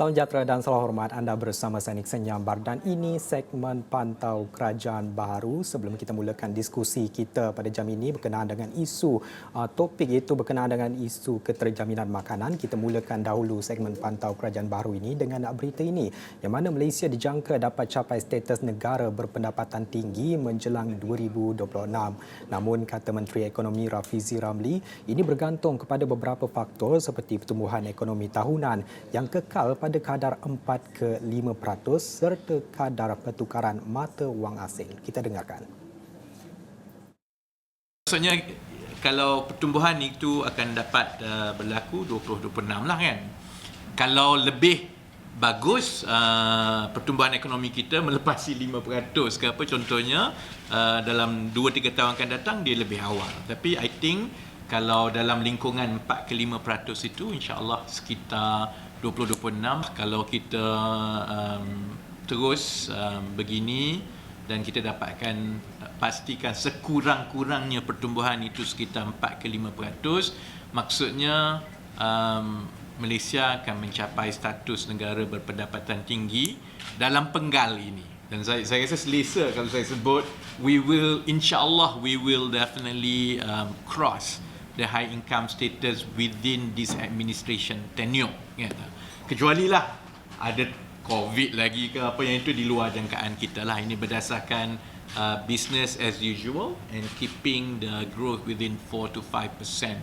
Salam sejahtera dan salam hormat, anda bersama saya Nixon Nyambar dan ini segmen Pantau Kerajaan Baharu. Sebelum kita mulakan diskusi kita pada jam ini berkenaan dengan isu topik iaitu berkenaan dengan isu keterjaminan makanan, kita mulakan dahulu segmen Pantau Kerajaan Baharu ini dengan berita ini yang mana Malaysia dijangka dapat capai status negara berpendapatan tinggi menjelang 2026. Namun kata Menteri Ekonomi Rafizi Ramli, ini bergantung kepada beberapa faktor seperti pertumbuhan ekonomi tahunan yang kekal pada kadar 4 ke 5% serta kadar pertukaran mata wang asing. Kita dengarkan. Maksudnya kalau pertumbuhan itu akan dapat berlaku 2026 lah kan. Kalau lebih bagus pertumbuhan ekonomi kita melepasi 5% ke apa contohnya dalam 2-3 tahun akan datang dia lebih awal. Tapi I think kalau dalam lingkungan 4 ke 5% itu insya-Allah sekitar 2026 kalau kita terus begini dan kita dapatkan pastikan sekurang-kurangnya pertumbuhan itu sekitar 4 ke 5%, maksudnya Malaysia akan mencapai status negara berpendapatan tinggi dalam penggal ini. Dan saya rasa selesa kalau saya sebut insya-Allah we will definitely cross the high income status within this administration tenure. Kecuali lah ada COVID lagi ke apa yang itu di luar jangkaan kita lah. Ini berdasarkan business as usual and keeping the growth within 4 to 5%.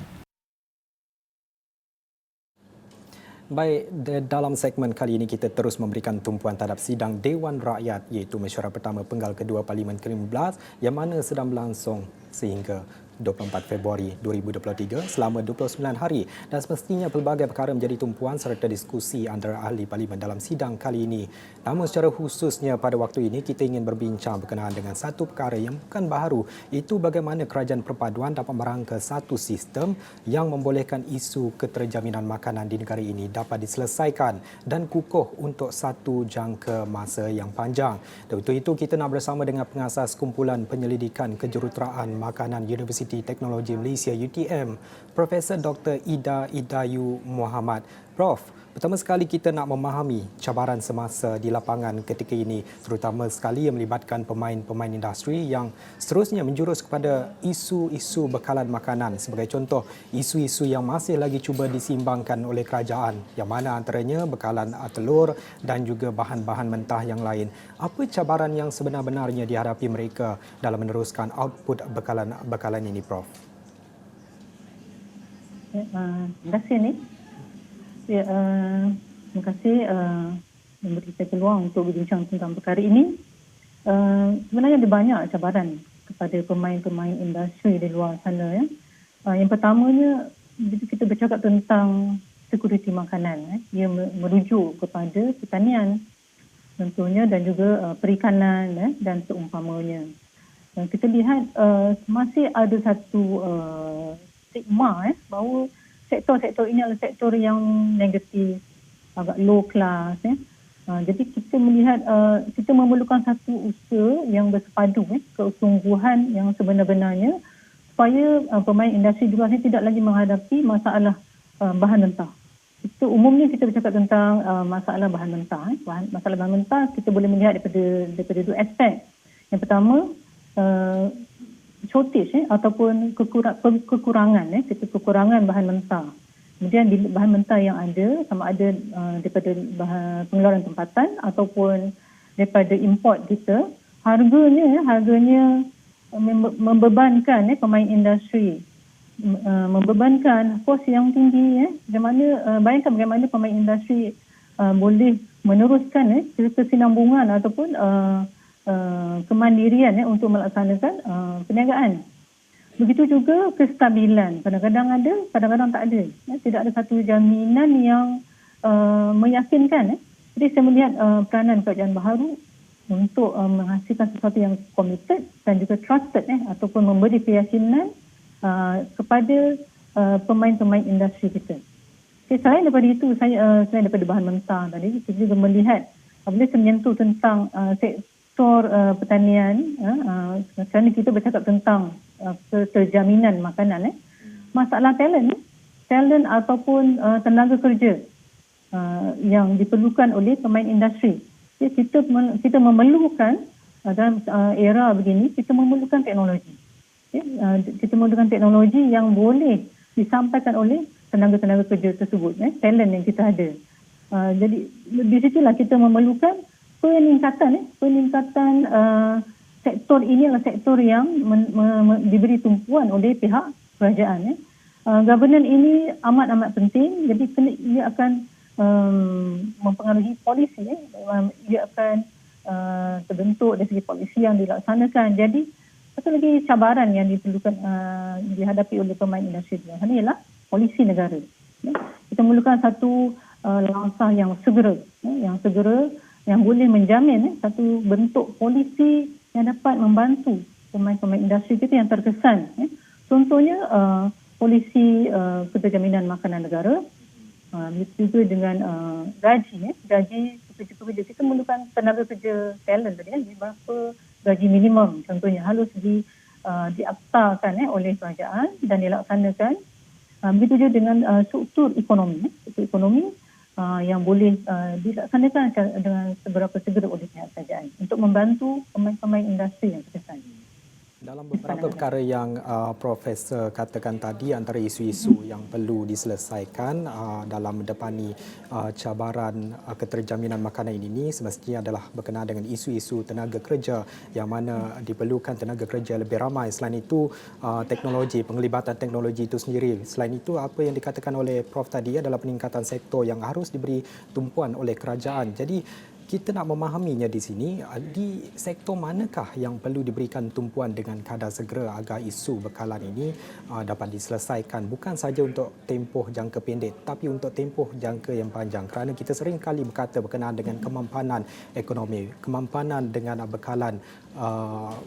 Baik, dalam segmen kali ini kita terus memberikan tumpuan terhadap sidang Dewan Rakyat iaitu mesyuarat pertama penggal kedua Parlimen ke-15 yang mana sedang berlangsung sehingga 24 Februari 2023 selama 29 hari dan semestinya pelbagai perkara menjadi tumpuan serta diskusi antara ahli parlimen dalam sidang kali ini. Namun secara khususnya pada waktu ini kita ingin berbincang berkenaan dengan satu perkara yang bukan baharu, iaitu bagaimana kerajaan perpaduan dapat merangka satu sistem yang membolehkan isu keterjaminan makanan di negara ini dapat diselesaikan dan kukuh untuk satu jangka masa yang panjang. Dan untuk itu kita nak bersama dengan pengasas Kumpulan Penyelidikan Kejuruteraan Makanan Universiti Teknologi Malaysia UTM, Profesor Dr. Ida Idayu Muhammad. Prof, pertama sekali kita nak memahami cabaran semasa di lapangan ketika ini, terutama sekali yang melibatkan pemain-pemain industri yang seterusnya menjurus kepada isu-isu bekalan makanan. Sebagai contoh, isu-isu yang masih lagi cuba disimbangkan oleh kerajaan, yang mana antaranya bekalan telur dan juga bahan-bahan mentah yang lain. Apa cabaran yang sebenar-benarnya dihadapi mereka dalam meneruskan output bekalan ini, Prof? Terima kasih ni. Ya, terima kasih memberi saya peluang untuk berbincang tentang perkara ini. Sebenarnya ada banyak cabaran kepada pemain-pemain industri di luar sana. Yang pertamanya, kita bercakap tentang sekuriti makanan. Ia merujuk kepada pertanian tentunya dan juga perikanan dan seumpamanya. Dan kita lihat masih ada satu stigma bahawa sektor-sektor ini adalah sektor yang negatif, agak low class. Jadi kita melihat kita memerlukan satu usaha yang bersepadu, kesungguhan yang sebenar-benarnya supaya pemain industri di luar ini tidak lagi menghadapi masalah bahan mentah. Itu umumnya kita bercakap tentang masalah bahan mentah. Masalah bahan mentah kita boleh melihat daripada dua aspek. Yang pertama, shortage ataupun kekurangan kekurangan bahan mentah. Kemudian di bahan mentah yang ada sama ada daripada pengeluaran tempatan ataupun daripada import kita, harganya membebankan pemain industri, membebankan kos yang tinggi. Bayangkan bagaimana pemain industri boleh meneruskan kesinambungan ataupun kemandirian untuk melaksanakan perniagaan. Begitu juga kestabilan. Kadang-kadang ada, kadang-kadang tak ada. Tidak ada satu jaminan yang meyakinkan. Jadi saya melihat peranan kerajaan baharu untuk menghasilkan sesuatu yang committed dan juga trusted ataupun memberi keyakinan kepada pemain-pemain industri kita. Selain daripada itu, selain daripada bahan mentah tadi, kita juga melihat apabila saya menyentuh tentang sektor pertanian, sekarang ni kita bercakap tentang keterjaminan makanan. Masalah talent ataupun tenaga kerja yang diperlukan oleh pemain industri. Jadi kita memerlukan dalam era begini, kita memerlukan teknologi. Kita memerlukan teknologi yang boleh disampaikan oleh tenaga-tenaga kerja tersebut, talent yang kita ada. Jadi di situlah kita memerlukan peningkatan sektor ini adalah sektor yang diberi tumpuan oleh pihak kerajaan. Governance ini amat penting, jadi ia akan mempengaruhi polisi. Ia akan terbentuk dari segi polisi yang dilaksanakan. Jadi satu lagi cabaran yang diperlukan dihadapi oleh pemain industri ini ialah polisi negara. Kita memerlukan satu langkah yang segera, yang boleh menjamin satu bentuk polisi yang dapat membantu pemain-pemain industri kita yang terkesan. Contohnya polisi Keterjaminan Makanan Negara, juga dengan gaji pekerja-pekerja kita memerlukan tenaga kerja talent tadi, berapa gaji minimum contohnya harus diaktakan oleh kerajaan dan dilaksanakan. Begitu juga dengan struktur ekonomi yang boleh dilaksanakan dengan seberapa segera oleh pihak kerajaan untuk membantu pemain-pemain industri yang terkesan. Dalam beberapa perkara yang Profesor katakan tadi, antara isu-isu yang perlu diselesaikan dalam mendepani cabaran keterjaminan makanan ini semestinya adalah berkenaan dengan isu-isu tenaga kerja yang mana diperlukan tenaga kerja lebih ramai. Selain itu, teknologi, penglibatan teknologi itu sendiri. Selain itu, apa yang dikatakan oleh Prof tadi adalah peningkatan sektor yang harus diberi tumpuan oleh kerajaan. Jadi kita nak memahaminya di sini, di sektor manakah yang perlu diberikan tumpuan dengan kadar segera agar isu bekalan ini dapat diselesaikan, bukan saja untuk tempoh jangka pendek tapi untuk tempoh jangka yang panjang, kerana kita sering kali berkata berkenaan dengan kemampanan ekonomi, kemampanan dengan bekalan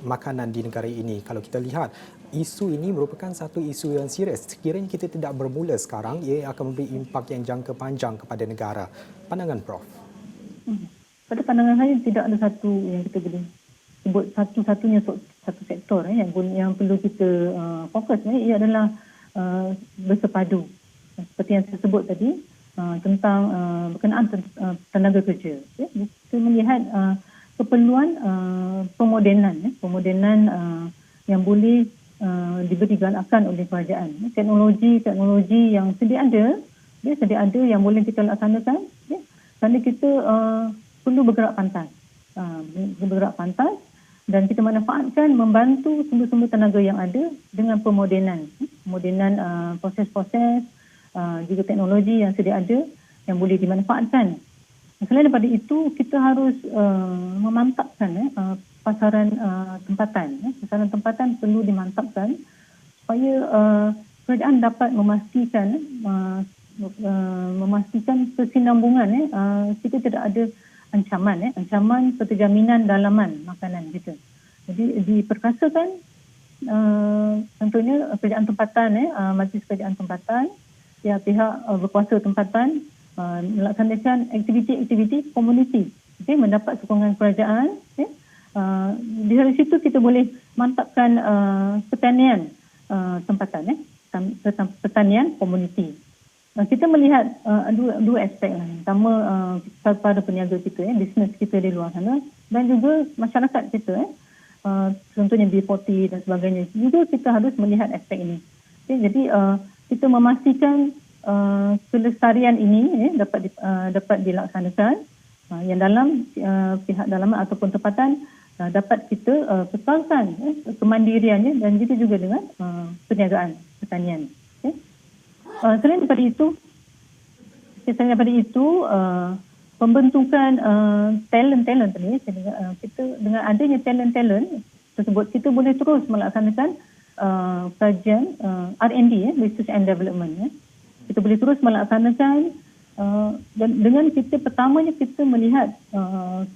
makanan di negara ini. Kalau kita lihat, isu ini merupakan satu isu yang serius. Sekiranya kita tidak bermula sekarang, ia akan memberi impak yang jangka panjang kepada negara. Pandangan Prof? Pada pandangan saya tidak ada satu yang kita boleh sebut satu-satunya satu sektor yang perlu kita fokus. Ia adalah bersepadu. Seperti yang saya sebut tadi tentang berkenaan tenaga kerja. Kita melihat keperluan pemodenan yang boleh diberi galakan oleh kerajaan. Teknologi yang sedia ada yang boleh kita laksanakan. Kerana kita perlu bergerak pantas dan kita manfaatkan membantu sumber-sumber tenaga yang ada dengan pemodenan proses-proses juga teknologi yang sedia ada yang boleh dimanfaatkan. Selain daripada itu, kita harus memantapkan pasaran tempatan. Pasaran tempatan perlu dimantapkan supaya kerajaan dapat memastikan kesinambungan. Kita tidak ada ancaman keterjaminan dalaman makanan kita. Jadi diperkasakan contohnya kerajaan tempatan, majlis kerajaan tempatan, pihak berkuasa tempatan melaksanakan aktiviti-aktiviti komuniti, mendapat sokongan kerajaan. Di situ kita boleh mantapkan pertanian tempatan, pertanian komuniti. Kita melihat dua aspek. Pertama, kepada peniaga kita, bisnes kita di luar sana, dan juga masyarakat kita, contohnya B40 dan sebagainya. Juga kita harus melihat aspek ini. Jadi kita memastikan kelestarian ini dapat dilaksanakan, yang dalam pihak dalaman ataupun tempatan dapat kita kekalkan kemandiriannya dan juga dengan perniagaan pertanian. Selain daripada itu, pembentukan talent tadi, kita dengan adanya talent tersebut, kita boleh terus melaksanakan kajian R&D, Research and Development. Kita boleh terus melaksanakan dan dengan pertamanya kita melihat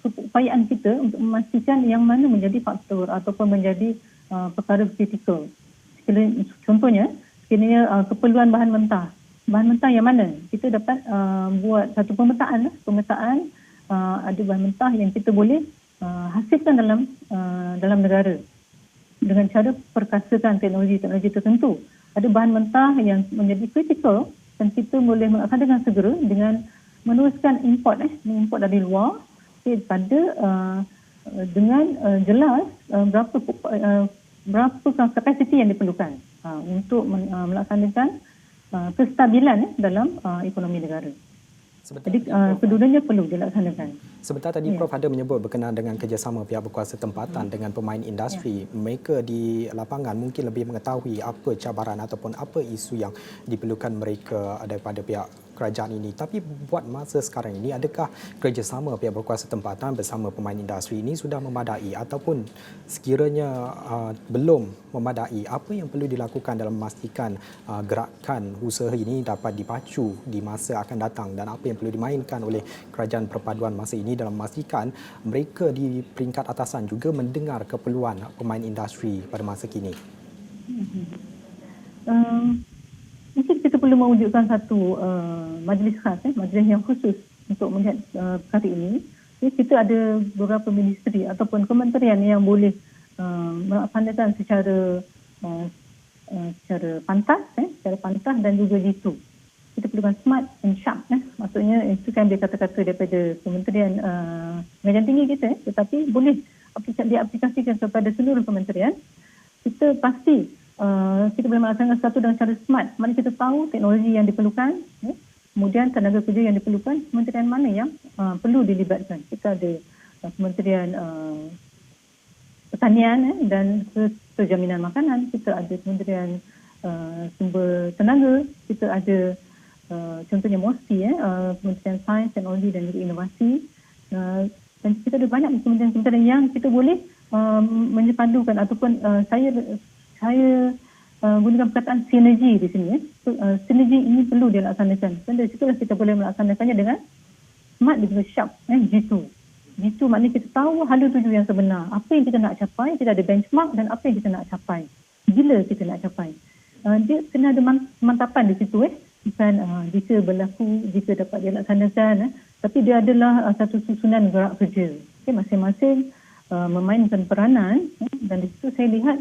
keupayaan kita untuk memastikan yang mana menjadi faktor ataupun menjadi perkara kritikal. Contohnya, sekiranya keperluan bahan mentah yang mana kita dapat buat satu pemetaan ada bahan mentah yang kita boleh hasilkan dalam negara dengan cara perkasakan teknologi tertentu. Ada bahan mentah yang menjadi kritikal dan kita boleh melaksanakan segera dengan meneruskan import dari luar pada dengan jelas berapa kapasiti yang diperlukan untuk melaksanakan kestabilan dalam ekonomi negara. Jadi kedua-duanya perlu dilaksanakan. Sebentar tadi Prof ada menyebut berkenaan dengan kerjasama pihak berkuasa tempatan dengan pemain industri. Mereka di lapangan mungkin lebih mengetahui apa cabaran ataupun apa isu yang diperlukan mereka daripada pihak kerajaan ini. Tapi buat masa sekarang ini, adakah kerjasama pihak berkuasa tempatan bersama pemain industri ini sudah memadai ataupun sekiranya belum memadai, apa yang perlu dilakukan dalam memastikan gerakan usaha ini dapat dipacu di masa akan datang dan apa yang perlu dimainkan oleh kerajaan perpaduan masa ini dalam memastikan mereka di peringkat atasan juga mendengar keperluan pemain industri pada masa kini? Mungkin kita perlu mewujudkan satu majlis khas, majlis yang khusus untuk melihat perkara ini. Jadi, kita ada beberapa ministeri ataupun kementerian yang boleh melaksanakan secara pantas dan juga jitu. Kita perlukan smart and sharp. Maksudnya itu kan dia kata-kata daripada kementerian ngajian tinggi kita, tetapi boleh diaplikasikan kepada seluruh kementerian. Kita pasti kita boleh melaksanakan sesuatu dengan cara smart. Mana kita tahu teknologi yang diperlukan, kemudian tenaga kerja yang diperlukan, kementerian mana yang perlu dilibatkan. Kita ada kementerian pertanian dan jaminan makanan, kita ada kementerian sumber tenaga, kita ada contohnya MOSTI, Kementerian Sains, Teknologi dan juga Inovasi. Dan kita ada banyak kementerian-kementerian yang kita boleh menyepadukan ataupun saya gunakan perkataan sinergi di sini. Sinergi ini perlu dilaksanakan. Dan dari situlah kita boleh melaksanakannya dengan smart dan juga sharp, G2. G2 maknanya kita tahu hala tuju yang sebenar. Apa yang kita nak capai, kita ada benchmark dan apa yang kita nak capai. Bila kita nak capai. Dia kena ada mantapan di situ. Bukan jika berlaku, jika dapat dilaksanakan. Tapi dia adalah satu susunan gerak kerja. Masing-masing memainkan peranan. Dan di situ saya lihat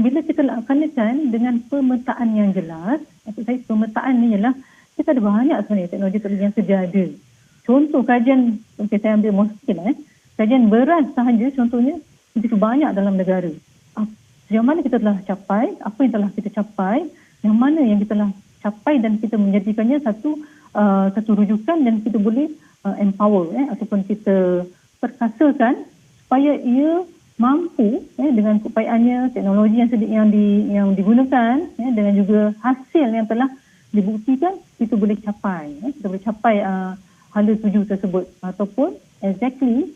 bila kita laksanakan dengan pemetaan yang jelas, maksud saya pemetaan ni ialah kita ada banyak sebenarnya teknologi yang sedia ada. Contoh kajian, saya ambil mungkin kajian beras sahaja contohnya begitu banyak dalam negara. Sejauh mana kita telah capai, apa yang telah kita capai, yang mana yang kita telah capai dan kita menjadikannya satu rujukan dan kita boleh empower ataupun kita perkasakan supaya ia mampu dengan keupayaan teknologi yang digunakan dengan juga hasil yang telah dibuktikan kita boleh capai hala tuju tersebut ataupun exactly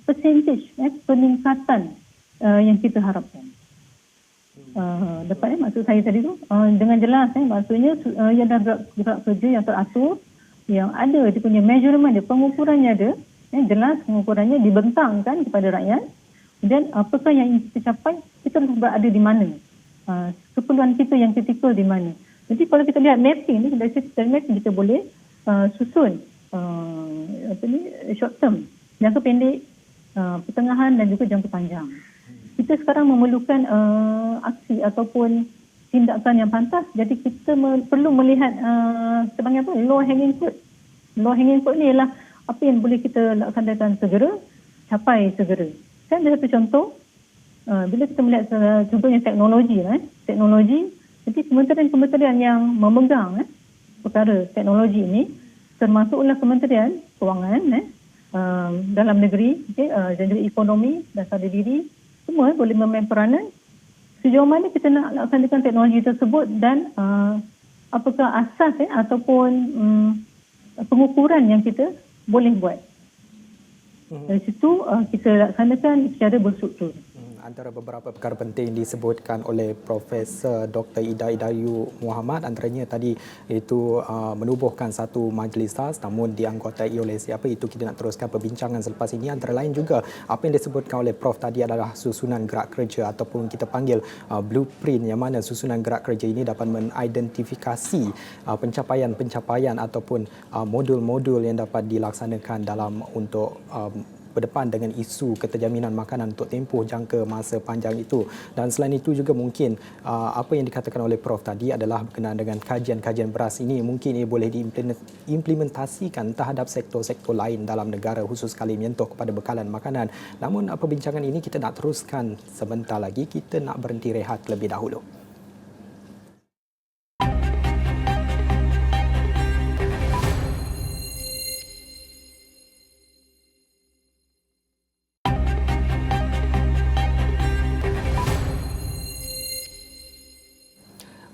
percentage peningkatan yang kita harapkan. Dapat maksud saya tadi tu dengan jelas maksudnya ia adalah gerak kerja yang teratur, yang ada dia punya measurement dia, pengukurannya ada, jelas pengukurannya dibentangkan kepada rakyat. Dan apakah yang ingin kita capai, kita berada di mana. Keperluan kita yang kritikal di mana. Jadi kalau kita lihat mapping ni, dari mapping kita boleh susun short term, jangka pendek, pertengahan dan juga jangka panjang. Kita sekarang memerlukan aksi ataupun tindakan yang pantas. Jadi kita perlu melihat sebagai apa? Low hanging fruit. Low hanging fruit ni ialah apa yang boleh kita laksanakan segera, capai segera. Kan ada satu contoh, bila kita melihat contohnya teknologi, jadi kementerian-kementerian yang memegang perkara teknologi ini, termasuklah Kementerian Kewangan, dalam negeri, dan juga ekonomi dan sadar diri, semua boleh memain peranan sejauh mana kita nak laksanakan teknologi tersebut dan apakah asas ataupun pengukuran yang kita boleh buat. Dari situ kita laksanakan secara berstruktur. Antara beberapa perkara penting disebutkan oleh Profesor Dr. Ida Idayu Muhammad, antaranya tadi itu menubuhkan satu majlis khas namun dianggotai oleh siapa, itu kita nak teruskan perbincangan selepas ini. Antara lain juga apa yang disebutkan oleh Prof tadi adalah susunan gerak kerja ataupun kita panggil blueprint, yang mana susunan gerak kerja ini dapat mengidentifikasi pencapaian-pencapaian ataupun modul-modul yang dapat dilaksanakan dalam untuk berdepan dengan isu keterjaminan makanan untuk tempoh jangka masa panjang itu. Dan selain itu juga mungkin apa yang dikatakan oleh Prof tadi adalah berkenaan dengan kajian-kajian beras ini mungkin ia boleh diimplementasikan terhadap sektor-sektor lain dalam negara, khusus sekali menyentuh kepada bekalan makanan. Namun perbincangan ini kita nak teruskan sebentar lagi, kita nak berhenti rehat terlebih dahulu.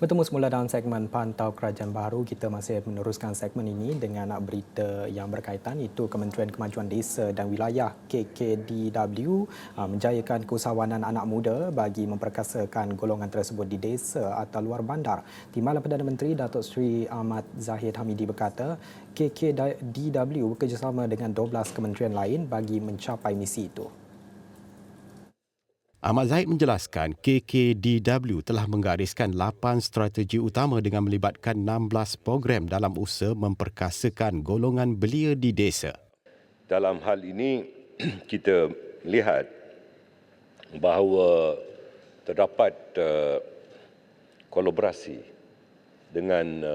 Bertemu semula dalam segmen Pantau Kerajaan Baharu. Kita masih meneruskan segmen ini dengan berita yang berkaitan, itu Kementerian Kemajuan Desa dan Wilayah KKDW menjayakan keusahawanan anak muda bagi memperkasakan golongan tersebut di desa atau luar bandar. Timbalan Perdana Menteri Datuk Seri Ahmad Zahid Hamidi berkata KKDW bekerjasama dengan 12 kementerian lain bagi mencapai misi itu. Ahmad Zahid menjelaskan KKDW telah menggariskan 8 strategi utama dengan melibatkan 16 program dalam usaha memperkasakan golongan belia di desa. Dalam hal ini kita melihat bahawa terdapat kolaborasi dengan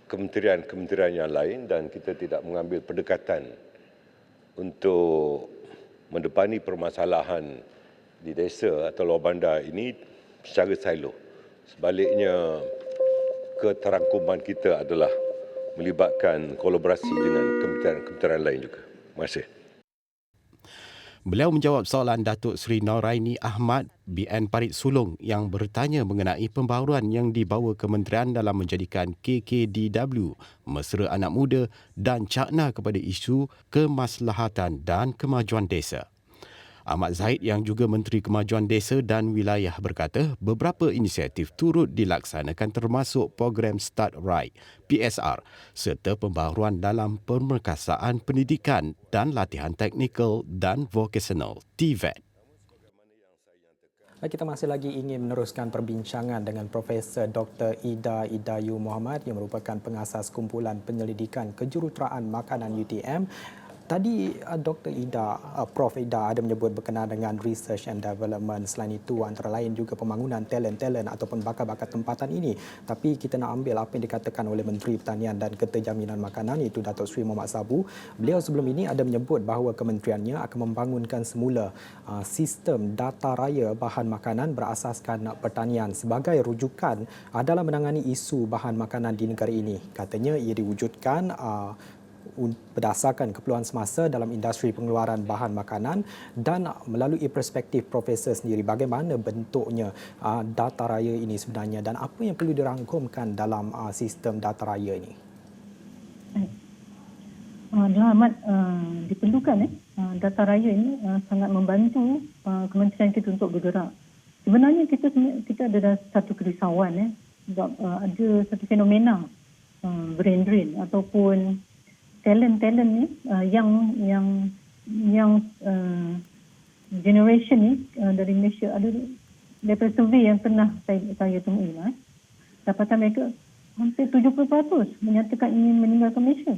kementerian-kementerian yang lain dan kita tidak mengambil pendekatan untuk mendepani permasalahan di desa atau luar bandar ini secara silo. Sebaliknya, keterangkuman kita adalah melibatkan kolaborasi dengan kementerian-kementerian lain juga. Terima kasih. Beliau menjawab soalan Datuk Seri Noraini Ahmad BN Parit Sulong yang bertanya mengenai pembaharuan yang dibawa kementerian dalam menjadikan KKDW mesra anak muda dan cakna kepada isu kemaslahatan dan kemajuan desa. Ahmad Zahid yang juga Menteri Kemajuan Desa dan Wilayah berkata beberapa inisiatif turut dilaksanakan termasuk program Start Right PSR serta pembaharuan dalam pemerkasaan pendidikan dan latihan teknikal dan vocational TVET. Kita masih lagi ingin meneruskan perbincangan dengan Profesor Dr. Ida Idayu Muhammad yang merupakan pengasas Kumpulan Penyelidikan Kejuruteraan Makanan UTM. Tadi Dr. Ida, Prof. Ida ada menyebut berkenaan dengan research and development. Selain itu antara lain juga pembangunan talent ataupun bakat-bakat tempatan ini. Tapi kita nak ambil apa yang dikatakan oleh Menteri Pertanian dan Keterjaminan Makanan iaitu Datuk Seri Mohamad Sabu. Beliau sebelum ini ada menyebut bahawa kementeriannya akan membangunkan semula sistem data raya bahan makanan berasaskan pertanian sebagai rujukan dalam menangani isu bahan makanan di negara ini. Katanya ia diwujudkan berdasarkan keperluan semasa dalam industri pengeluaran bahan makanan dan melalui perspektif profesor sendiri bagaimana bentuknya data raya ini sebenarnya dan apa yang perlu dirangkumkan dalam sistem data raya ini. Amat diperlukan data raya ini sangat membantu kementerian kita untuk bergerak. Sebenarnya kita ada satu kerisauan sebab ada satu fenomena brain drain ataupun talent ni yang generation ni dari Malaysia ada daripada survey yang pernah saya temui dapatan mereka hampir 70% menyatakan ingin meninggalkan Malaysia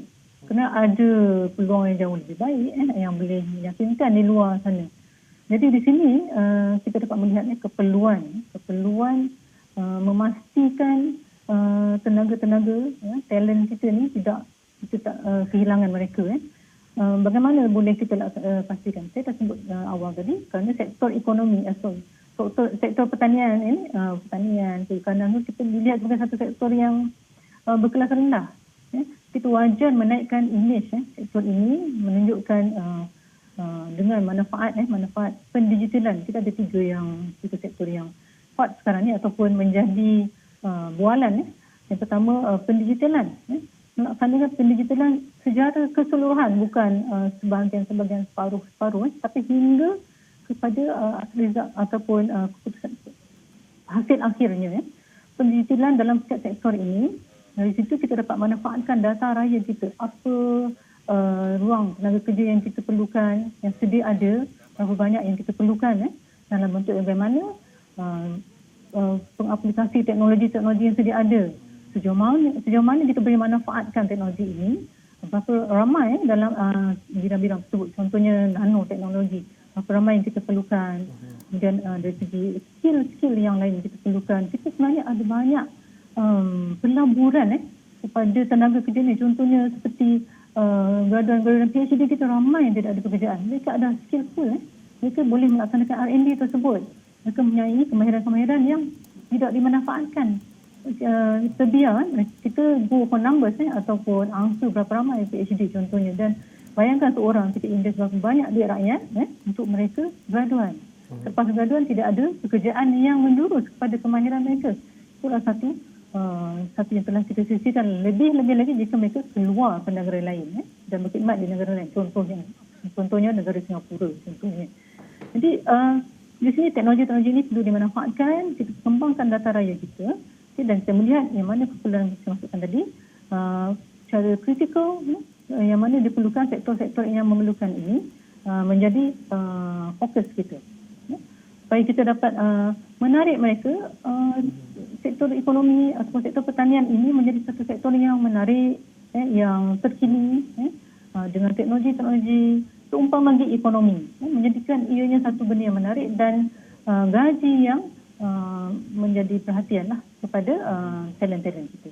kerana ada peluang yang jauh lebih baik yang boleh meyakinkan di luar sana. Jadi di sini kita dapat melihat keperluan memastikan tenaga-tenaga talent kita ni tidak kehilangan mereka. Bagaimana boleh kita pastikan? Saya dah sebut awal tadi, kerana sektor ekonomi, sektor pertanian ini, pertanian, perikanan itu kita dilihat sebagai satu sektor yang berkelas rendah. Kita wajar menaikkan imej sektor ini, menunjukkan dengan manfaat pendigitalan. Kita ada tiga sektor yang hot sekarang ni ataupun menjadi bualan. Yang pertama pendigitalan. Melaksanakan pendigitalan secara keseluruhan, bukan sebahagian separuh, tapi hingga kepada result ataupun keputusan hasil akhirnya. Pendigitalan dalam setiap sektor ini, dari situ kita dapat manfaatkan data raya kita, apa ruang tenaga kerja yang kita perlukan, yang sedia ada, berapa banyak yang kita perlukan dalam bentuk bagaimana pengaplikasi teknologi yang sedia ada. Sejauh mana kita boleh manfaatkan teknologi ini berapa ramai dalam bidang-bidang tersebut. Contohnya nanoteknologi, berapa ramai yang kita perlukan. Kemudian dari segi skill-skill yang lain yang kita perlukan. Kita sebenarnya ada banyak pelaburan kepada tenaga kerja ni. Contohnya seperti graduan-graduan PhD kita ramai yang tidak ada pekerjaan. Mereka ada skillful. Mereka boleh melaksanakan R&D tersebut. Mereka mempunyai kemahiran-kemahiran yang tidak dimanfaatkan. Terbiar kita go for numbers ataupun angka berapa ramai PhD contohnya, dan bayangkan seorang kita invest berapa banyak duit rakyat untuk mereka graduan. Lepas graduan tidak ada pekerjaan yang menjurus kepada kemahiran mereka. Itulah satu yang telah kita sisihkan. Lebih-lebih lagi jika mereka keluar ke negara lain dan berkhidmat di negara lain. Contohnya negara Singapura contohnya. Jadi di sini teknologi-teknologi ini perlu dimanfaatkan, kita kembangkan data raya kita. Dan saya melihat yang mana keperluan yang saya maksudkan tadi, secara kritikal, yang mana diperlukan sektor-sektor yang memerlukan ini menjadi fokus kita. Supaya kita dapat menarik mereka, sektor ekonomi atau sektor pertanian ini menjadi satu sektor yang menarik, yang terkini, dengan teknologi-teknologi seumpama gig ekonomi, menjadikan ianya satu benda yang menarik dan gaji yang menjadi perhatian kepada talent-talent kita.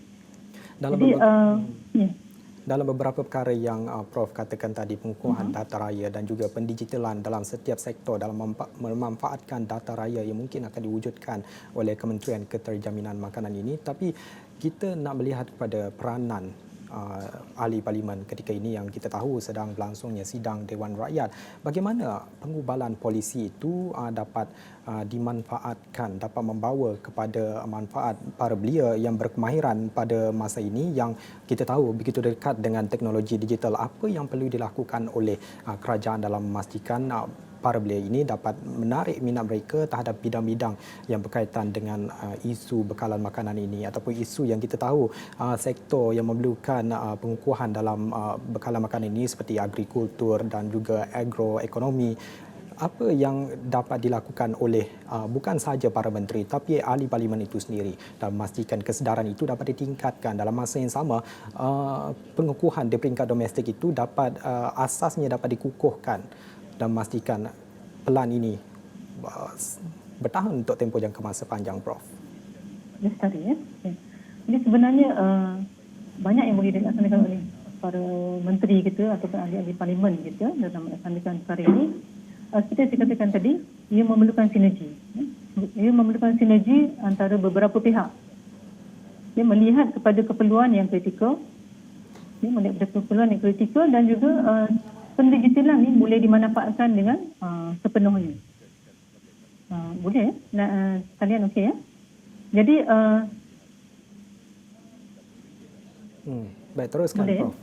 Dalam beberapa perkara yang Prof katakan tadi, pengukuhan data raya dan juga pendigitalan dalam setiap sektor dalam memanfaatkan data raya yang mungkin akan diwujudkan oleh Kementerian Keterjaminan Makanan ini, tapi kita nak melihat kepada peranan ahli parlimen ketika ini yang kita tahu sedang berlangsungnya sidang Dewan Rakyat. Bagaimana pengubalan polisi itu dapat dimanfaatkan, dapat membawa kepada manfaat para belia yang berkemahiran pada masa ini yang kita tahu begitu dekat dengan teknologi digital. Apa yang perlu dilakukan oleh kerajaan dalam memastikan para belia ini dapat menarik minat mereka terhadap bidang-bidang yang berkaitan dengan isu bekalan makanan ini, ataupun isu yang kita tahu sektor yang memerlukan pengukuhan dalam bekalan makanan ini seperti agrikultur dan juga agroekonomi. Apa yang dapat dilakukan oleh bukan sahaja para menteri tapi ahli parlimen itu sendiri dan memastikan kesedaran itu dapat ditingkatkan. Dalam masa yang sama, pengukuhan di peringkat domestik itu dapat asasnya dapat dikukuhkan dan memastikan pelan ini bertahan untuk tempoh jangka masa panjang, Prof. Lestari, Jadi sebenarnya banyak yang boleh dilaksanakan oleh para menteri kita ataupun ahli-ahli parlimen kita dalam melaksanakan perkara ini. Seperti saya katakan tadi, ia memerlukan sinergi. Ia memerlukan sinergi antara beberapa pihak. Ia melihat kepada keperluan yang kritikal, dan juga pendigitalan ini boleh dimanfaatkan dengan sepenuhnya. Boleh kalian okey ya? Jadi baik, teruskan boleh, Prof.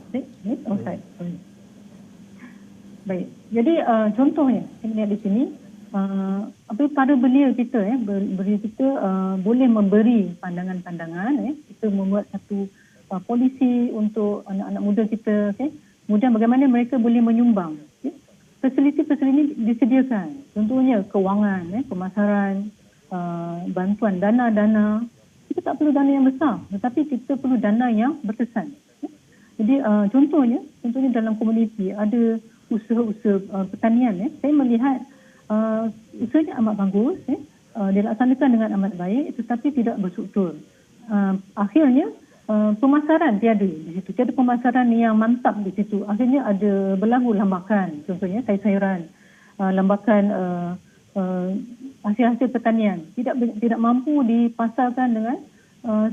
Baik. Baik. Jadi contohnya saya lihat di sini para belia kita belia kita boleh memberi pandangan-pandangan kita membuat satu polisi untuk anak-anak muda kita, kemudian bagaimana mereka boleh menyumbang. Fasiliti-fasiliti disediakan. Contohnya kewangan, pemasaran, bantuan dana-dana. Kita tak perlu dana yang besar, tetapi kita perlu dana yang berkesan. Jadi contohnya dalam komuniti ada usaha-usaha pertanian. Saya melihat usahanya amat bagus, dilaksanakan dengan amat baik, tetapi tidak berstruktur. Akhirnya pemasaran tiada di situ. Tiada pemasaran yang mantap di situ. Akhirnya ada berlaku lambakan, contohnya sayur-sayuran, lambakan hasil-hasil pertanian tidak mampu dipasarkan dengan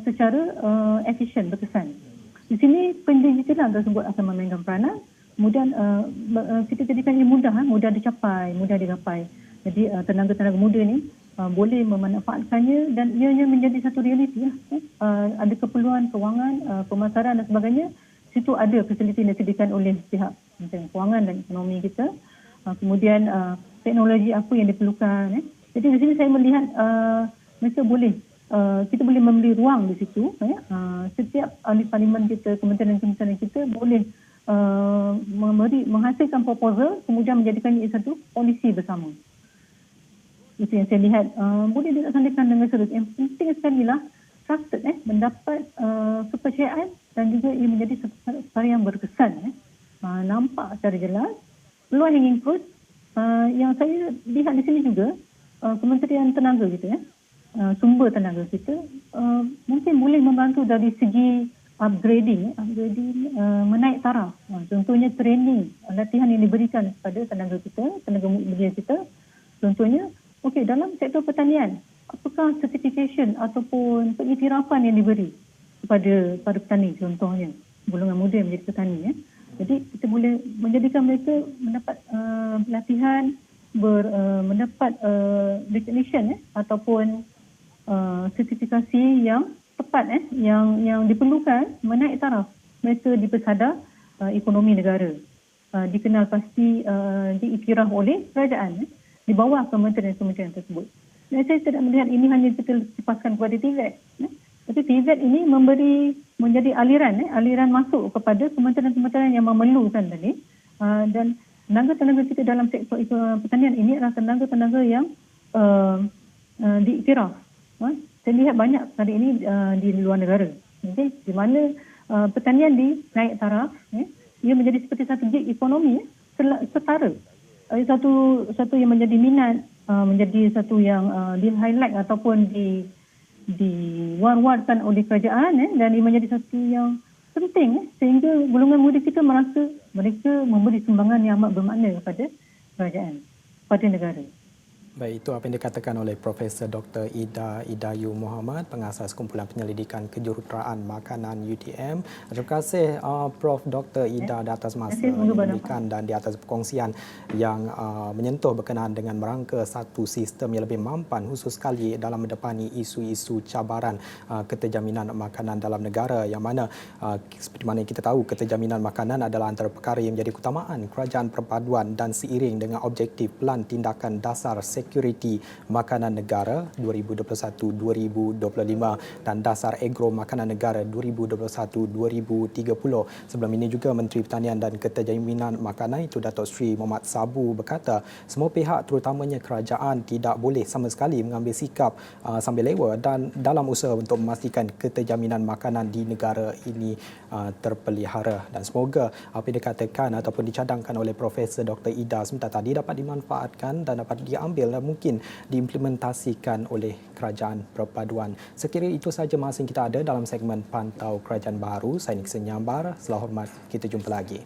secara efisien, berkesan. Di sini pendigitalan tersebut akan memainkan peranan. Kemudian kita jadikan ia mudah dicapai, mudah digapai. Jadi tenaga-tenaga muda ni boleh memanfaatkannya dan ianya menjadi satu realiti. Ada keperluan kewangan, pemasaran dan sebagainya. Situ ada fasiliti yang disediakan oleh pihak Kementerian Kewangan dan Ekonomi kita. Kemudian teknologi apa yang diperlukan. Jadi di sini saya melihat mereka kita boleh memberi ruang di situ. Setiap ahli parlimen kita, kementerian-kementerian kita boleh menghasilkan proposal, kemudian menjadikan ia satu polisi bersama. Itu yang saya lihat boleh dilaksanakan dengan serius. Yang penting sekali lah trusted, mendapat kepercayaan dan juga ia menjadi satu perkara yang berkesan. Nampak secara jelas peluang hanging fruit yang saya lihat di sini juga Kementerian Tenaga kita sumber tenaga kita mungkin boleh membantu dari segi upgrading menaik taraf. Contohnya training, latihan yang diberikan kepada tenaga kita, tenaga bekerja kita. Contohnya, dalam sektor pertanian, apakah certification ataupun pengiktirafan yang diberi kepada para petani, contohnya golongan muda yang menjadi petani. Jadi kita boleh menjadikan mereka mendapat pelatihan, mendapat recognition ataupun sertifikasi yang tepat yang diperlukan menaik taraf mereka di pesada ekonomi negara. Dikenal pasti diiktiraf oleh kerajaan di bawah kementerian-kementerian tersebut. Dan saya tidak melihat ini hanya kita lepaskan kepada TVET. Tapi TVET ini menjadi aliran masuk kepada kementerian-kementerian yang memerlukan tadi. Dan tenaga-tenaga kita dalam sektor pertanian ini adalah tenaga-tenaga yang diiktiraf. Saya lihat banyak hari ini di luar negara. Di mana pertanian naik taraf, ia menjadi seperti satu gig ekonomi setara. Satu yang menjadi minat, menjadi satu yang di-highlight ataupun diwar-warkan oleh kerajaan dan ia menjadi satu yang penting sehingga golongan muda kita merasa mereka memberi sumbangan yang amat bermakna kepada kerajaan, kepada negara. Baik, itu apa yang dikatakan oleh Profesor Dr. Ida Idayu Muhammad, pengasas Kumpulan Penyelidikan Kejuruteraan Makanan UTM. Terima kasih Prof. Dr. Ida di atas masa yang diberikan dan di atas perkongsian yang menyentuh berkenaan dengan merangka satu sistem yang lebih mampan khusus sekali dalam mendepani isu-isu cabaran keterjaminan makanan dalam negara, yang mana seperti mana kita tahu keterjaminan makanan adalah antara perkara yang menjadi keutamaan kerajaan perpaduan dan seiring dengan objektif Pelan Tindakan Dasar Sekuriti Makanan Negara 2021-2025 dan Dasar Agro Makanan Negara 2021-2030. Sebelum ini juga Menteri Pertanian dan Keterjaminan Makanan itu Datuk Seri Mohamad Sabu berkata semua pihak terutamanya kerajaan tidak boleh sama sekali mengambil sikap sambil lewa dan dalam usaha untuk memastikan keterjaminan makanan di negara ini terpelihara. Dan semoga apa yang dikatakan ataupun dicadangkan oleh Profesor Dr. Ida sebentar tadi dapat dimanfaatkan dan dapat diambil dan mungkin diimplementasikan oleh kerajaan perpaduan. Sekiranya itu sahaja masa yang kita ada dalam segmen Pantau Kerajaan Baharu. Saya Nixon Nyambar. Selamat hormat, kita jumpa lagi.